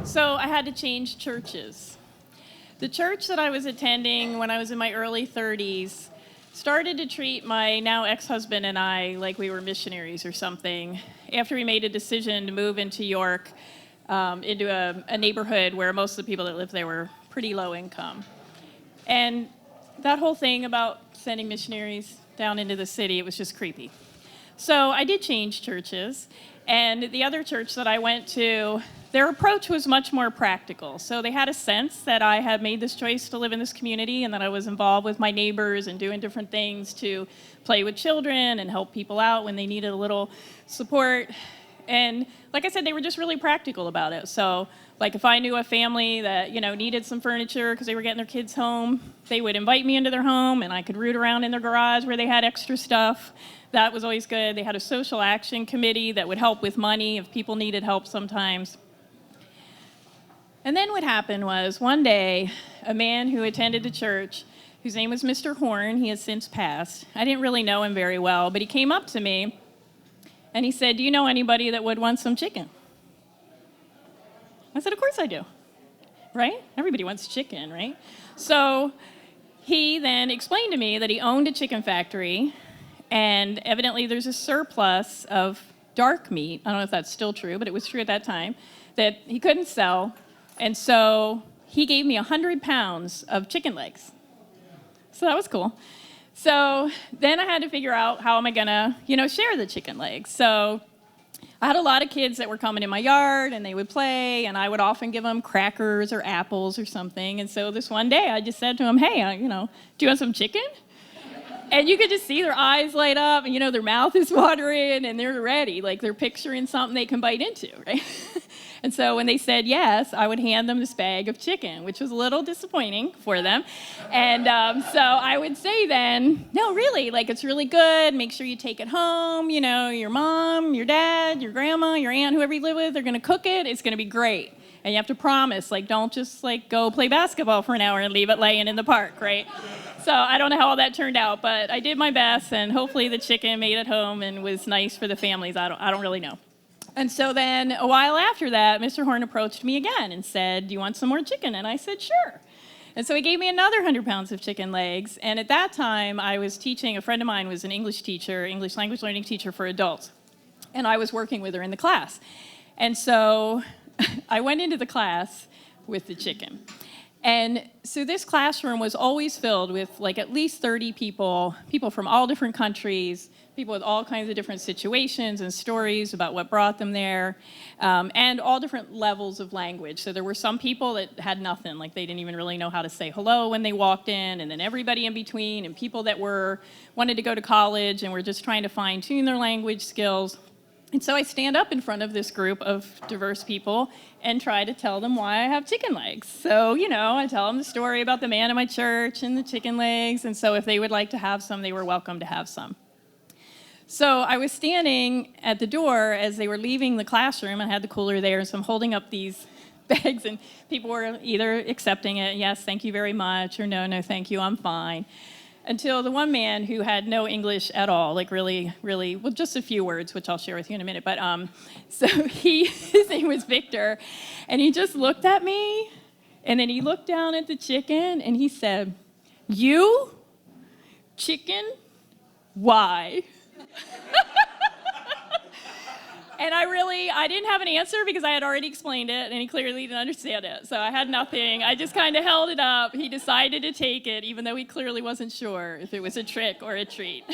So I had to change churches. The church that I was attending when I was in my early 30s started to treat my now ex-husband and I like we were missionaries or something after we made a decision to move into York, into a neighborhood where most of the people that lived there were pretty low income. And that whole thing about sending missionaries down into the city, it was just creepy. So I did change churches, and the other church that I went to, their approach was much more practical. So they had a sense that I had made this choice to live in this community and that I was involved with my neighbors and doing different things to play with children and help people out when they needed a little support. And like I said, they were just really practical about it. So like if I knew a family that, needed some furniture because they were getting their kids home, they would invite me into their home and I could root around in their garage where they had extra stuff. That was always good. They had a social action committee that would help with money if people needed help sometimes. And then what happened was one day, a man who attended the church, whose name was Mr. Horn, he has since passed. I didn't really know him very well, but he came up to me and he said, "Do you know anybody that would want some chicken?" I said, "Of course I do." Right? Everybody wants chicken, right? So he then explained to me that he owned a chicken factory, and evidently there's a surplus of dark meat. I don't know if that's still true, but it was true at that time, that he couldn't sell. And so he gave me 100 pounds of chicken legs. So that was cool. So then I had to figure out how am I gonna, share the chicken legs. So I had a lot of kids that were coming in my yard and they would play, and I would often give them crackers or apples or something. And so this one day I just said to them, "Hey, do you want some chicken?" And you could just see their eyes light up and, their mouth is watering and they're ready. Like they're picturing something they can bite into, right? And so when they said yes, I would hand them this bag of chicken, which was a little disappointing for them. And so I would say then, "No, really, it's really good. Make sure you take it home. Your mom, your dad, your grandma, your aunt, whoever you live with, they're going to cook it. It's going to be great. And you have to promise, don't just go play basketball for an hour and leave it laying in the park, right?" So I don't know how all that turned out, but I did my best, and hopefully the chicken made it home and was nice for the families. I don't really know. And so then a while after that, Mr. Horn approached me again and said, "Do you want some more chicken?" And I said, "Sure." And so he gave me another 100 pounds of chicken legs. And at that time, I was teaching, a friend of mine was an English teacher, English language learning teacher for adults. And I was working with her in the class. And so I went into the class with the chicken. And so this classroom was always filled with at least 30 people from all different countries, people with all kinds of different situations and stories about what brought them there, and all different levels of language. So there were some people that had nothing, they didn't even really know how to say hello when they walked in, and then everybody in between, and people that wanted to go to college and were just trying to fine-tune their language skills. And so I stand up in front of this group of diverse people and try to tell them why I have chicken legs. So, I tell them the story about the man in my church and the chicken legs. And so if they would like to have some, they were welcome to have some. So I was standing at the door as they were leaving the classroom. I had the cooler there, and so I'm holding up these bags, and people were either accepting it, "Yes, thank you very much," or "No, thank you, I'm fine." Until the one man who had no English at all, really, well, just a few words, which I'll share with you in a minute. But so his name was Victor, and he just looked at me, and then he looked down at the chicken, and he said, "You? Chicken? Why?" And I didn't have an answer because I had already explained it, and he clearly didn't understand it. So I had nothing. I just kind of held it up. He decided to take it, even though he clearly wasn't sure if it was a trick or a treat.